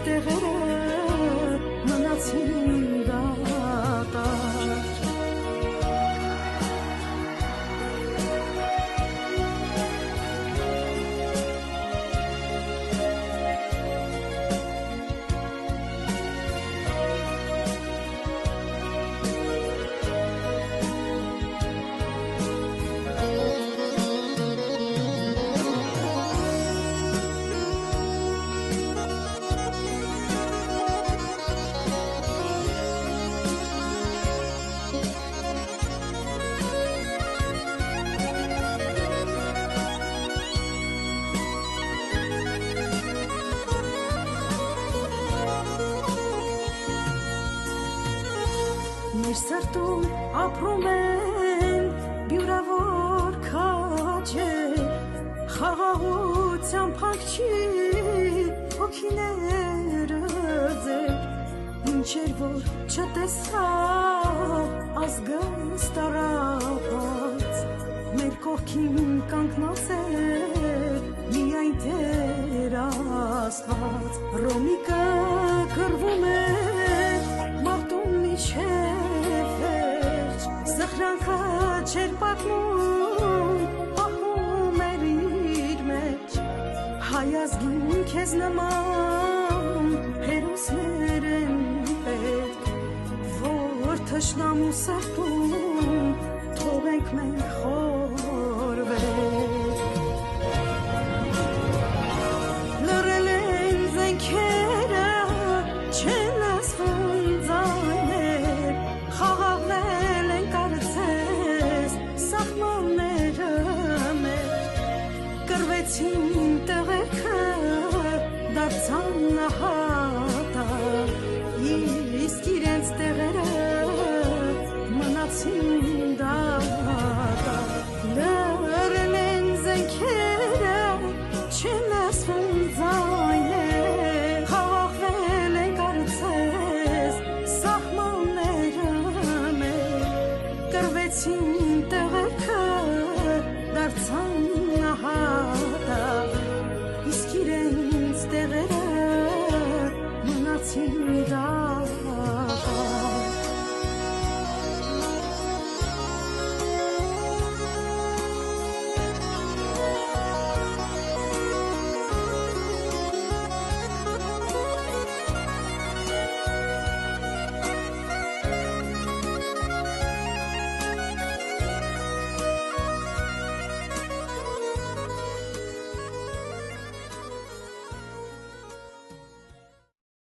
տեղերը մնացին դատարկ Մեր սրտում ապրում են բյուրավոր քաջեր խաղաղության փակչի հոգիները ձեր ինչեր որ չտեսա ազգս տարապած մեր կողքին կանգնած է միայն Տեր Աստված Ռոմիկը կռվում է մարտում միջև Սխրանքը չեր պատմում, պահում էր իր մեջ Հայ ազգին քեզ նման հերոսներ են պետք Որ թշնամու սրտում թողենք մենք խորվել Լռել են զենքերը, չեն լսվում ձայներ Խաղաղվել են կարծես սահմանները մեր Կռվեցին տեղեքը դարձան նահար